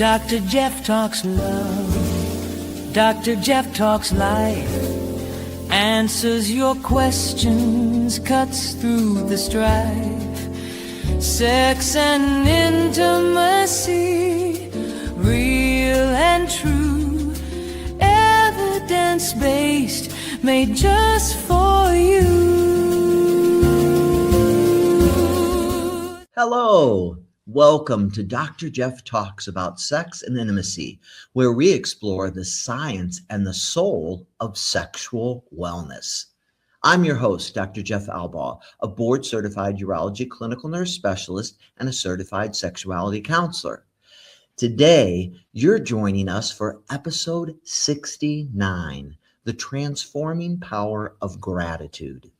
Dr. Jeff talks love. Dr. Jeff talks life. Answers your questions, cuts through the strife. Sex and intimacy, real and true. Evidence-based, made just for you. Hello, welcome to Dr. Jeff Talks About Sex and Intimacy, where we explore the science and the soul of sexual wellness. I'm your host, Dr. Jeff Albaugh, a board-certified urology clinical nurse specialist and a certified sexuality counselor. Today, you're joining us for episode 69, The Transforming Power of Gratitude.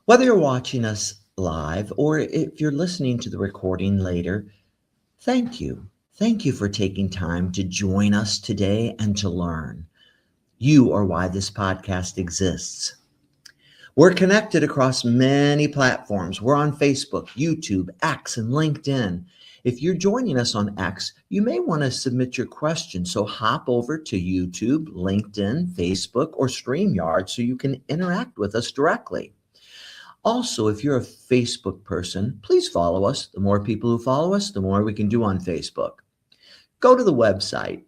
Whether you're watching us live or if you're listening to the recording later, thank you. Thank you for taking time to join us today and to learn. You are why this podcast exists. We're connected across many platforms. We're on Facebook, YouTube, X, and LinkedIn. If you're joining us on X, you may want to submit your question. So hop over to YouTube, LinkedIn, Facebook, or StreamYard so you can interact with us directly. Also, if you're a Facebook person, please follow us. The more people who follow us, the more we can do on Facebook. Go to the website.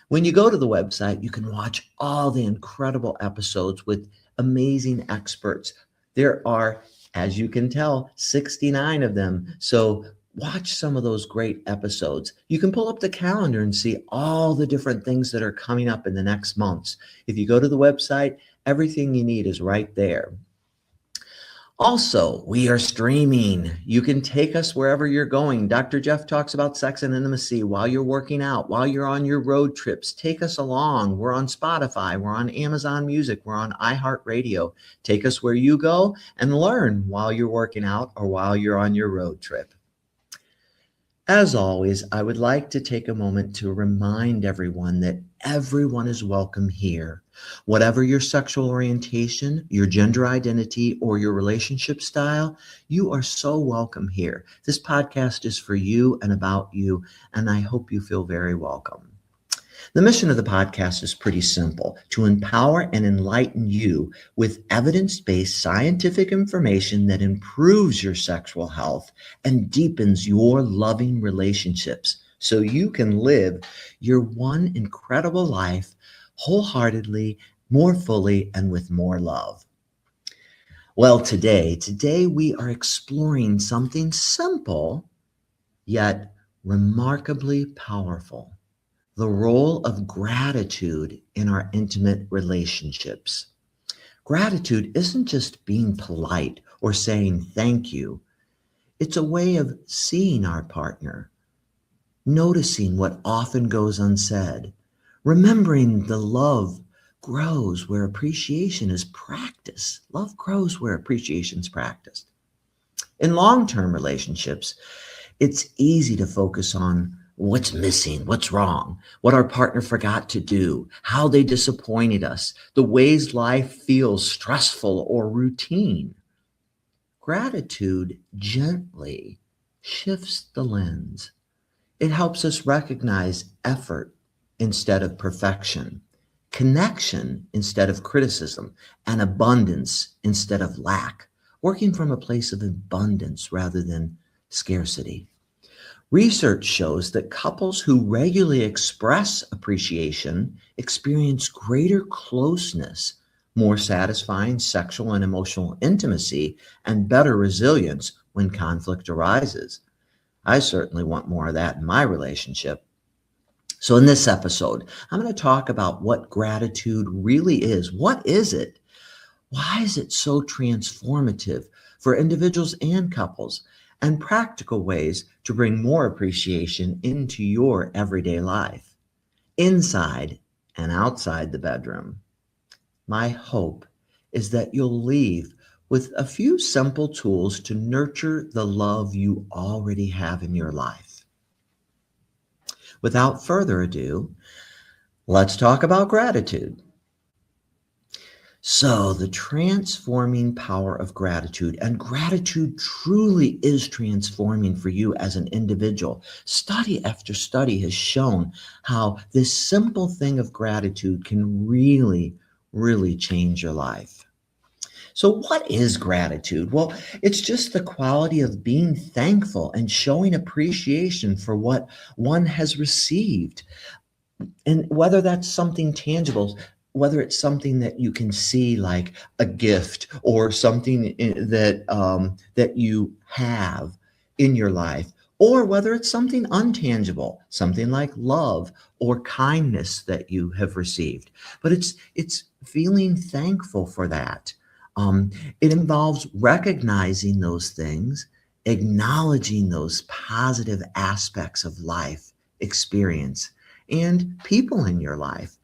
When you go to the website, you can watch all the incredible episodes with amazing experts. There are, as you can tell, 69 of them. So watch some of those great episodes. You can pull up the calendar and see all the different things that are coming up in the next months. If you go to the website, everything you need is right there. Also, we are streaming. You can take us wherever you're going. Dr. Jeff talks about sex and intimacy while you're working out, while you're on your road trips. Take us along. We're on Spotify. We're on Amazon Music. We're on iHeartRadio. Take us where you go and learn while you're working out or while you're on your road trip. As always, I would like to take a moment to remind everyone that everyone is welcome here. Whatever your sexual orientation, your gender identity, or your relationship style, you are so welcome here. This podcast is for you and about you, and I hope you feel very welcome. The mission of the podcast is pretty simple: to empower and enlighten you with evidence-based scientific information that improves your sexual health and deepens your loving relationships so you can live your one incredible life wholeheartedly, more fully, and with more love. Well, today we are exploring something simple yet remarkably powerful: the role of gratitude in our intimate relationships. Gratitude isn't just being polite or saying thank you. It's a way of seeing our partner, noticing what often goes unsaid, remembering the love grows where appreciation is practiced. Love grows where appreciation is practiced. In long-term relationships, it's easy to focus on what's missing, what's wrong, what our partner forgot to do, how they disappointed us, the ways life feels stressful or routine. Gratitude gently shifts the lens. It helps us recognize effort instead of perfection, connection instead of criticism, and abundance instead of lack, working from a place of abundance rather than scarcity. Research shows that couples who regularly express appreciation experience greater closeness, more satisfying sexual and emotional intimacy, and better resilience when conflict arises. I certainly want more of that in my relationship. So in this episode, I'm going to talk about what gratitude really is. What is it? Why is it so transformative for individuals and couples? And practical ways to bring more appreciation into your everyday life, inside and outside the bedroom. My hope is that you'll leave with a few simple tools to nurture the love you already have in your life. Without further ado, let's talk about gratitude. So, the transforming power of gratitude, and gratitude truly is transforming for you as an individual. Study after study has shown how this simple thing of gratitude can really, really change your life. So, what is gratitude? Well, it's just the quality of being thankful and showing appreciation for what one has received. And whether that's something tangible, whether it's something that you can see like a gift or something that you have in your life, or whether it's something untangible, something like love or kindness that you have received. But it's feeling thankful for that. um, it involves recognizing those things, acknowledging those positive aspects of life experience and people in your life.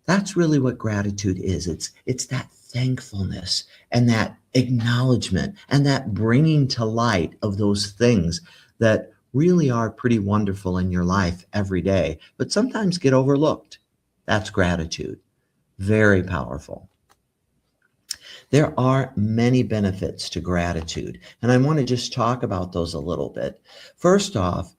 That's really what gratitude is. It's that thankfulness and that acknowledgement and that bringing to light of those things that really are pretty wonderful in your life every day, but sometimes get overlooked. That's gratitude. Very powerful. There are many benefits to gratitude, and I want to just talk about those a little bit. First off,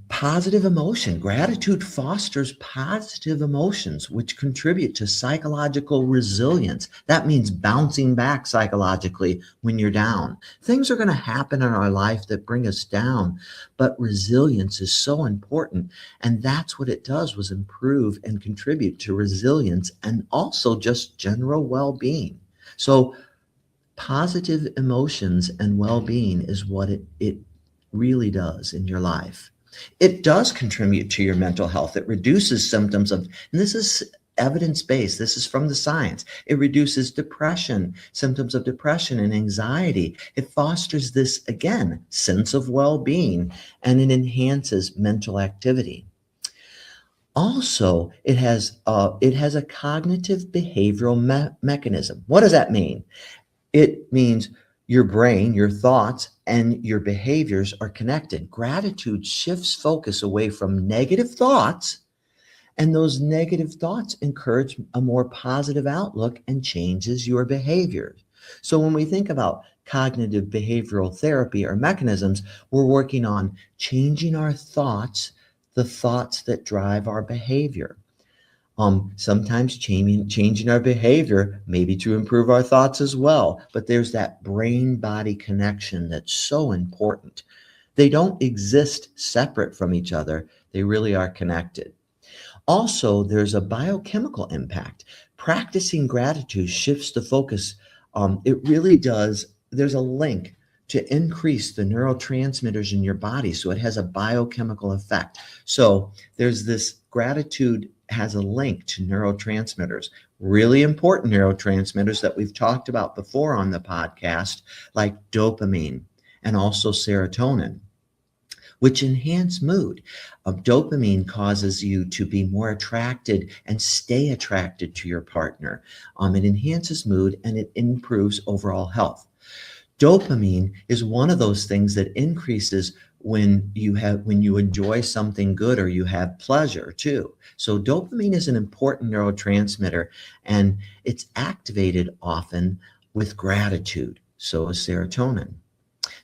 positive emotion. Gratitude fosters positive emotions, which contribute to psychological resilience. That means bouncing back psychologically when you're down. Things are going to happen in our life that bring us down, but resilience is so important. And that's what it does, was improve and contribute to resilience and also just general well-being. So positive emotions and well-being is what it really does in your life. It does contribute to your mental health. It reduces symptoms of, and this is evidence-based, this is from the science. It reduces depression, symptoms of depression and anxiety. It fosters this, again, sense of well-being, and it enhances mental activity. Also, it has a cognitive behavioral mechanism. What does that mean? It means your brain, your thoughts, and your behaviors are connected. Gratitude shifts focus away from negative thoughts, and those negative thoughts encourage a more positive outlook and changes your behavior. So when we think about cognitive behavioral therapy or mechanisms, we're working on changing our thoughts, the thoughts that drive our behavior. Sometimes changing our behavior, maybe to improve our thoughts as well. But there's that brain body connection that's so important. They don't exist separate from each other, they really are connected. Also, there's a biochemical impact. Practicing gratitude shifts the focus. It really does. There's a link to increase the neurotransmitters in your body. So it has a biochemical effect. So there's this gratitude has a link to neurotransmitters, really important neurotransmitters that we've talked about before on the podcast, like dopamine and also serotonin, which enhance mood. Dopamine causes you to be more attracted and stay attracted to your partner. It enhances mood and it improves overall health. Dopamine is one of those things that increases when you enjoy something good or you have pleasure too. So dopamine is an important neurotransmitter, and it's activated often with gratitude. So is serotonin.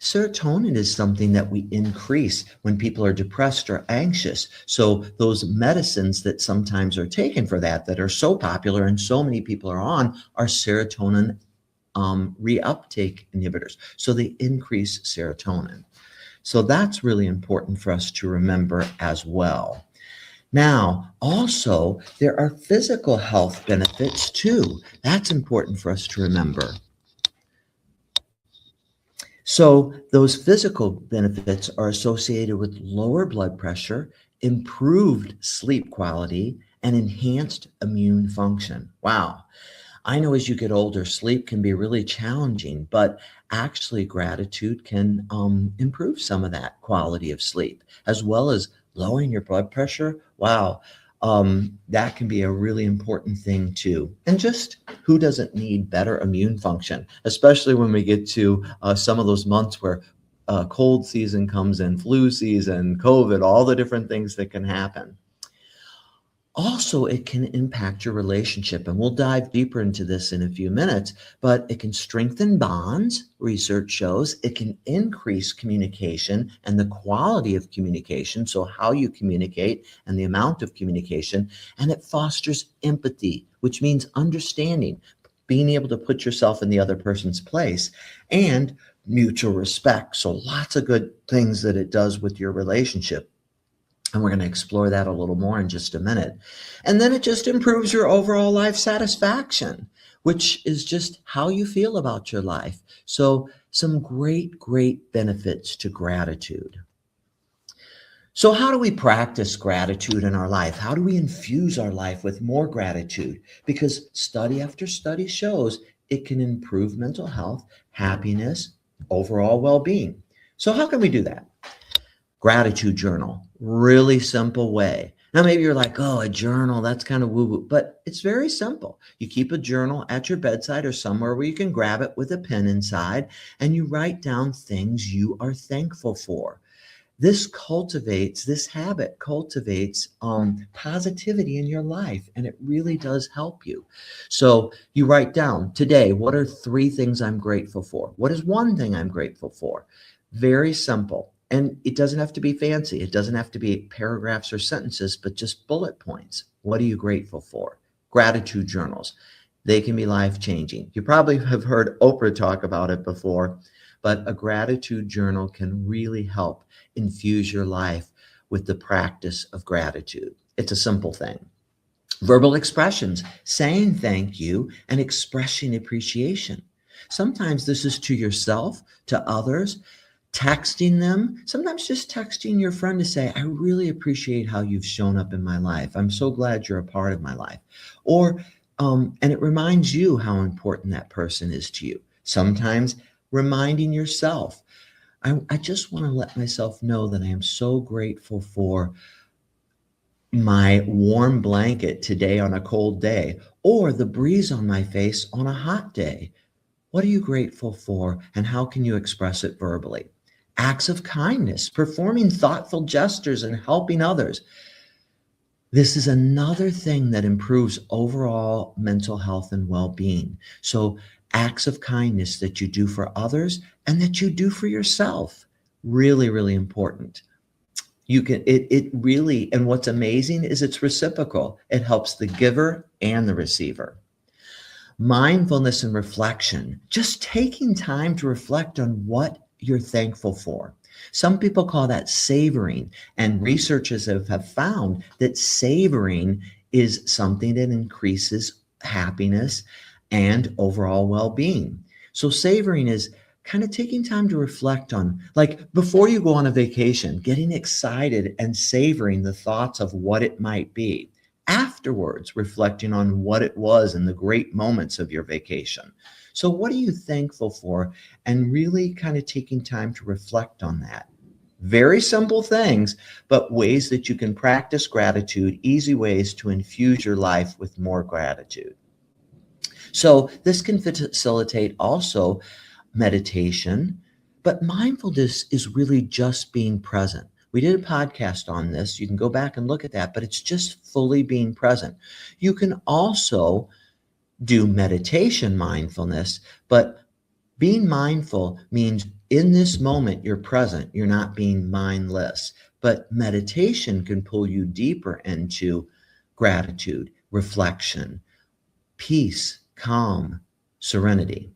Serotonin is something that we increase when people are depressed or anxious. So those medicines that sometimes are taken for that are so popular and so many people are on, are serotonin reuptake inhibitors. So they increase serotonin. So that's really important for us to remember as well. Now, also, there are physical health benefits too. That's important for us to remember. So those physical benefits are associated with lower blood pressure, improved sleep quality, and enhanced immune function. Wow. I know as you get older, sleep can be really challenging, but actually gratitude can improve some of that quality of sleep, as well as lowering your blood pressure. Wow. That can be a really important thing too. And just who doesn't need better immune function, especially when we get to some of those months where cold season comes in, flu season, COVID, all the different things that can happen. Also, it can impact your relationship, and we'll dive deeper into this in a few minutes, but it can strengthen bonds, research shows. It can increase communication and the quality of communication, so how you communicate and the amount of communication, and it fosters empathy, which means understanding, being able to put yourself in the other person's place, and mutual respect. So lots of good things that it does with your relationship. And we're going to explore that a little more in just a minute. And then it just improves your overall life satisfaction, which is just how you feel about your life. So, some great, great benefits to gratitude. So, how do we practice gratitude in our life? How do we infuse our life with more gratitude? Because study after study shows it can improve mental health, happiness, overall well being. So, how can we do that? Gratitude journal, really simple way. Now, maybe you're like, oh, a journal, that's kind of woo woo, but it's very simple. You keep a journal at your bedside or somewhere where you can grab it with a pen inside, and you write down things you are thankful for. This habit cultivates positivity in your life, and it really does help you. So you write down today, what are 3 things I'm grateful for? What is 1 thing I'm grateful for? Very simple. And it doesn't have to be fancy. It doesn't have to be paragraphs or sentences, but just bullet points. What are you grateful for? Gratitude journals. They can be life changing. You probably have heard Oprah talk about it before, but a gratitude journal can really help infuse your life with the practice of gratitude. It's a simple thing. Verbal expressions, saying thank you and expressing appreciation. Sometimes this is to yourself, to others, texting them, sometimes just texting your friend to say, I really appreciate how you've shown up in my life. I'm so glad you're a part of my life. Or, and it reminds you how important that person is to you. Sometimes reminding yourself, I just want to let myself know that I am so grateful for my warm blanket today on a cold day, or the breeze on my face on a hot day. What are you grateful for, and how can you express it verbally? Acts of kindness, performing thoughtful gestures and helping others. This is another thing that improves overall mental health and well-being. So acts of kindness that you do for others and that you do for yourself, really, really important. It really, and what's amazing is it's reciprocal. It helps the giver and the receiver. Mindfulness and reflection, just taking time to reflect on what you're thankful for. Some people call that savoring, and researchers have found that savoring is something that increases happiness and overall well-being. So savoring is kind of taking time to reflect on, like before you go on a vacation, getting excited and savoring the thoughts of what it might be. Afterwards, reflecting on what it was and the great moments of your vacation. So, what are you thankful for? And really kind of taking time to reflect on that. Very simple things, but ways that you can practice gratitude, easy ways to infuse your life with more gratitude. So, this can facilitate also meditation, but mindfulness is really just being present. We did a podcast on this. You can go back and look at that, but it's just fully being present. You can also do meditation mindfulness, but being mindful means in this moment you're present, you're not being mindless. But meditation can pull you deeper into gratitude, reflection, peace, calm, serenity.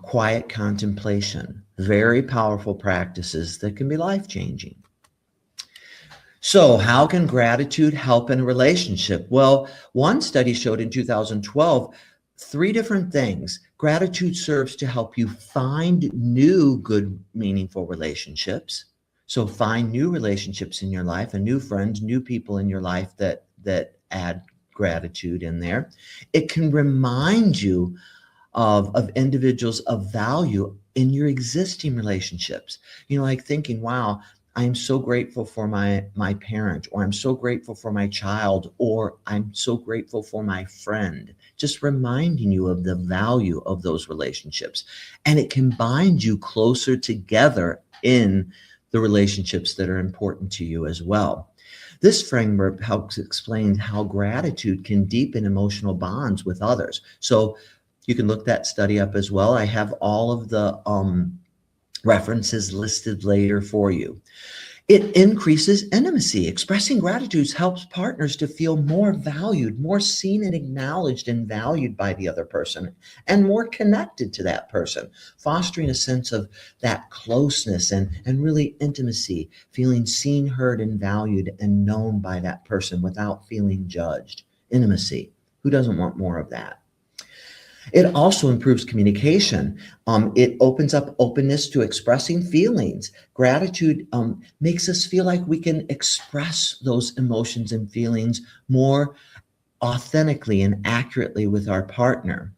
Quiet contemplation, very powerful practices that can be life-changing. So, how can gratitude help in a relationship? Well, one study showed in 2012 3 different things. Gratitude serves to help you find new, good, meaningful relationships. So, find new relationships in your life and new friends, new people in your life that add gratitude in there. It can remind you of individuals of value in your existing relationships. You know, like thinking, wow, I'm so grateful for my parent, or I'm so grateful for my child, or I'm so grateful for my friend. Just reminding you of the value of those relationships. And it can bind you closer together in the relationships that are important to you as well. This framework helps explain how gratitude can deepen emotional bonds with others. So you can look that study up as well. I have all of the references listed later for you. It increases intimacy. Expressing gratitude helps partners to feel more valued, more seen and acknowledged and valued by the other person, and more connected to that person, fostering a sense of that closeness and really intimacy, feeling seen, heard, and valued and known by that person without feeling judged. Intimacy. Who doesn't want more of that? It also improves communication. It opens up openness to expressing feelings. Gratitude makes us feel like we can express those emotions and feelings more authentically and accurately with our partner,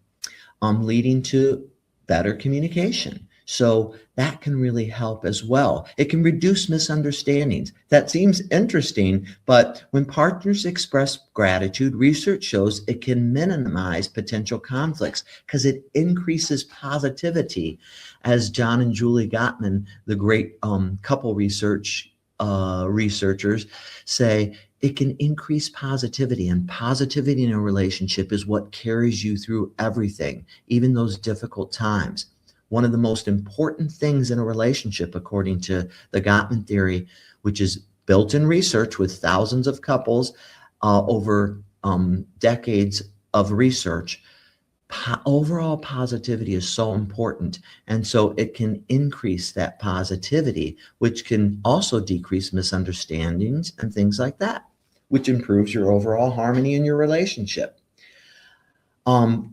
leading to better communication. So that can really help as well. It can reduce misunderstandings. That seems interesting, but when partners express gratitude, research shows it can minimize potential conflicts because it increases positivity. As John and Julie Gottman, the great couple researchers, say, it can increase positivity, and positivity in a relationship is what carries you through everything, even those difficult times. One of the most important things in a relationship, according to the Gottman theory, which is built in research with thousands of couples over decades of research, overall positivity is so important. And so it can increase that positivity, which can also decrease misunderstandings and things like that, which improves your overall harmony in your relationship.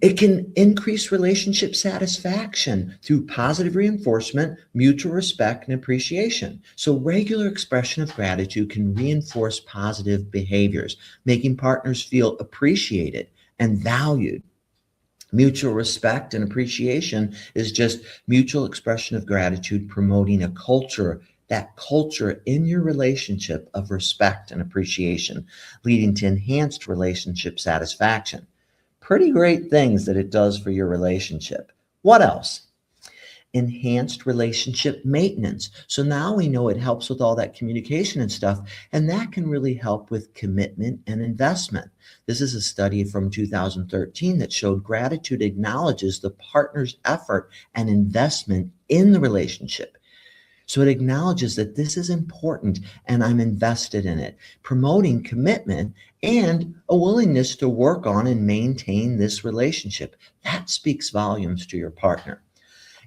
It can increase relationship satisfaction through positive reinforcement, mutual respect, and appreciation. So, regular expression of gratitude can reinforce positive behaviors, making partners feel appreciated and valued. Mutual respect and appreciation is just mutual expression of gratitude, promoting a culture, that culture in your relationship of respect and appreciation, leading to enhanced relationship satisfaction. Pretty great things that it does for your relationship. What else? Enhanced relationship maintenance. So now we know it helps with all that communication and stuff, and that can really help with commitment and investment. This is a study from 2013 that showed gratitude acknowledges the partner's effort and investment in the relationship. So it acknowledges that this is important and I'm invested in it, promoting commitment and a willingness to work on and maintain this relationship. That speaks volumes to your partner.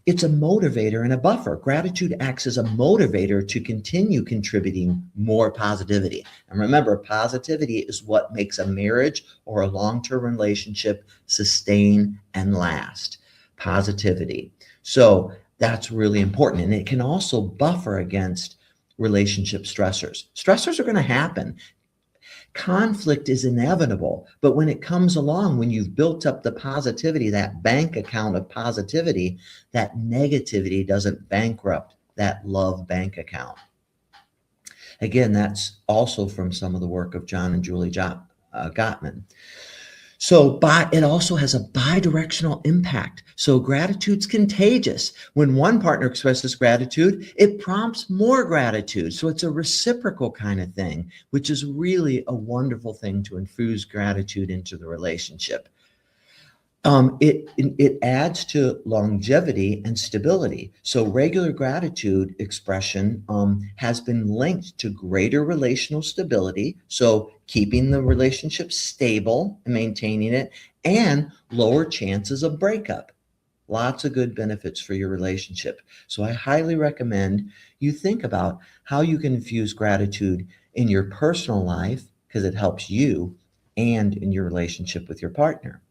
It's a motivator and a buffer. Gratitude acts as a motivator to continue contributing more positivity. And remember, positivity is what makes a marriage or a long-term relationship sustain and last. Positivity. So that's really important. And it can also buffer against relationship stressors. Stressors are going to happen. Conflict is inevitable, but when it comes along, when you've built up the positivity, that bank account of positivity, that negativity doesn't bankrupt that love bank account. Again, that's also from some of the work of John and Julie Gottman. So it also has a bidirectional impact. So gratitude's contagious. When one partner expresses gratitude, it prompts more gratitude. So it's a reciprocal kind of thing, which is really a wonderful thing to infuse gratitude into the relationship. It adds to longevity and stability. So regular gratitude expression has been linked to greater relational stability. So keeping the relationship stable and maintaining it, and lower chances of breakup. Lots of good benefits for your relationship. So I highly recommend you think about how you can infuse gratitude in your personal life, because it helps you, and in your relationship with your partner.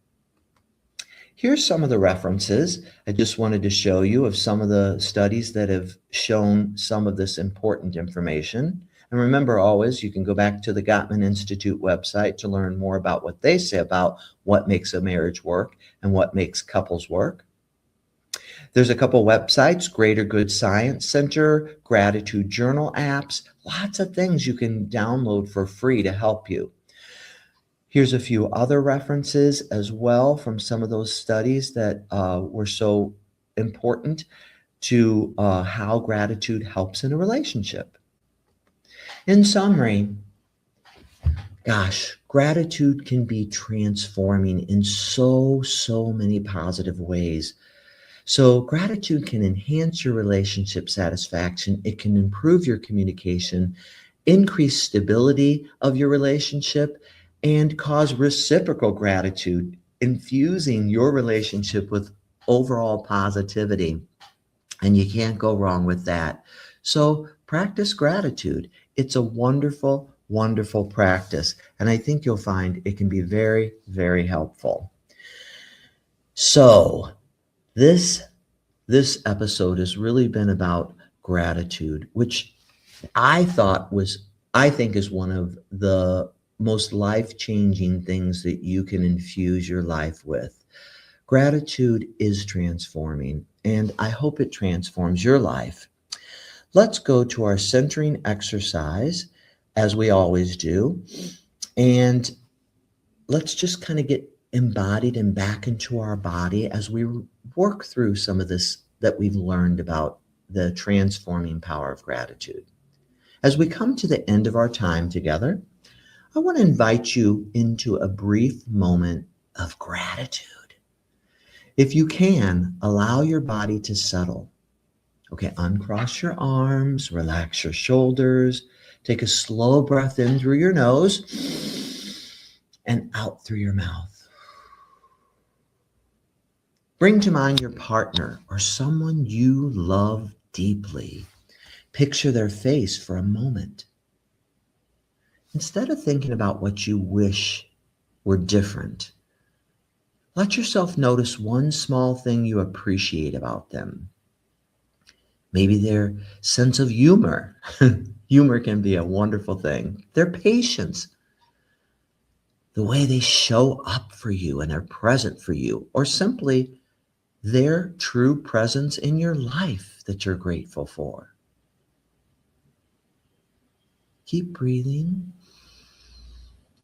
Here's some of the references I just wanted to show you of some of the studies that have shown some of this important information. And remember, always, you can go back to the Gottman Institute website to learn more about what they say about what makes a marriage work and what makes couples work. There's a couple websites, Greater Good Science Center, Gratitude Journal apps, lots of things you can download for free to help you. Here's a few other references as well from some of those studies that were so important to how gratitude helps in a relationship. In summary, Gosh, gratitude can be transforming in so many positive ways. So, gratitude can enhance your relationship satisfaction. It can improve your communication, increase stability of your relationship, and cause reciprocal gratitude, infusing your relationship with overall positivity. And you can't go wrong with that. So, practice gratitude. It's a wonderful practice. And I think you'll find it can be very helpful. So, this this episode has really been about gratitude, which I think is one of the most life-changing things that you can infuse your life with. Gratitude is transforming, and I hope it transforms your life. Let's go to our centering exercise, as we always do, and let's just kind of get embodied and back into our body as we work through some of this that we've learned about the transforming power of gratitude. As we come to the end of our time together, I want to invite you into a brief moment of gratitude. If you can, allow your body to settle. Okay, uncross your arms, relax your shoulders, take a slow breath in through your nose and out through your mouth. Bring to mind your partner or someone you love deeply. Picture their face for a moment. Instead of thinking about what you wish were different, let yourself notice one small thing you appreciate about them. Maybe their sense of humor. Humor can be a wonderful thing. Their patience, the way they show up for you and are present for you, or simply their true presence in your life that you're grateful for. Keep breathing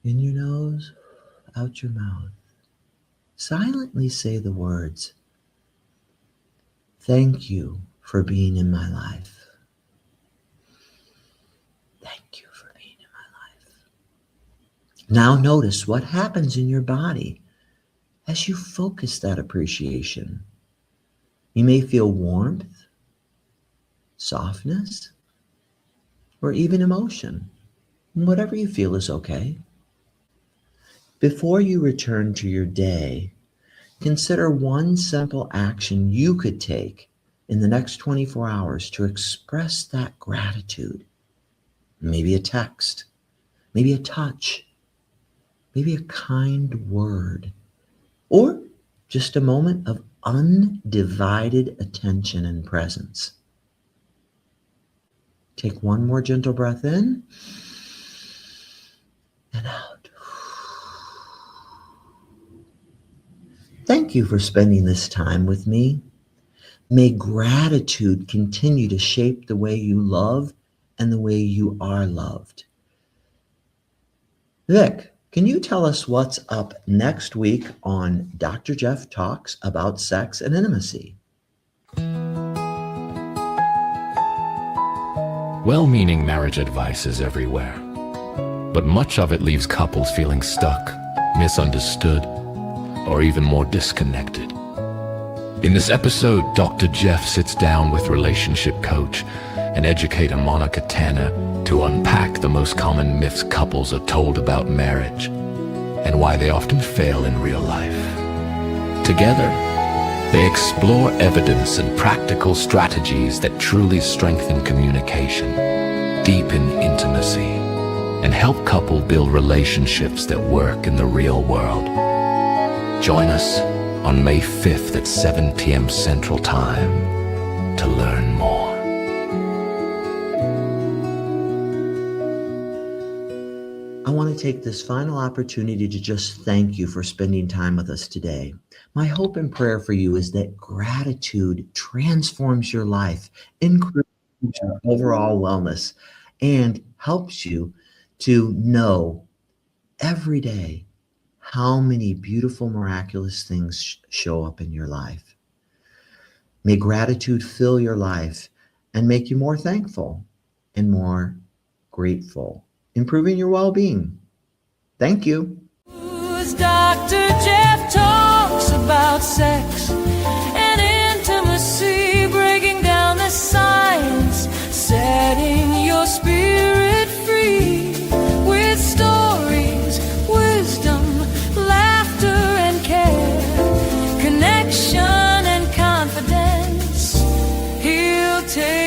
in your nose, out your mouth. Silently say the words, "Thank you for being in my life. Thank you for being in my life." Now notice what happens in your body as you focus that appreciation. You may feel warmth, softness, or even emotion. Whatever you feel is okay. Before you return to your day, consider one simple action you could take in the next 24 hours to express that gratitude. Maybe a text, maybe a touch, maybe a kind word, or just a moment of undivided attention and presence. Take one more gentle breath in and out. Thank you for spending this time with me. May gratitude continue to shape the way you love and the way you are loved. Vic, can you tell us what's up next week on Dr. Jeff Talks About Sex and Intimacy? Well-meaning marriage advice is everywhere, but much of it leaves couples feeling stuck, misunderstood, or even more disconnected. In this episode, Dr. Jeff sits down with relationship coach and educator Monica Tanner to unpack the most common myths couples are told about marriage and why they often fail in real life. Together, they explore evidence and practical strategies that truly strengthen communication, deepen intimacy, and help couples build relationships that work in the real world. Join us on May 5th at 7 p.m. Central Time to learn more. I want to take this final opportunity to just thank you for spending time with us today. My hope and prayer for you is that gratitude transforms your life, increases your overall wellness, and helps you to know every day how many beautiful, miraculous things show up in your life. May gratitude fill your life and make you more thankful and more grateful, improving your well-being. Thank you. Dr. Jeff talks about sex and intimacy, breaking down the science, setting your spirit free with stories, wisdom, laughter and care, connection and confidence. He'll take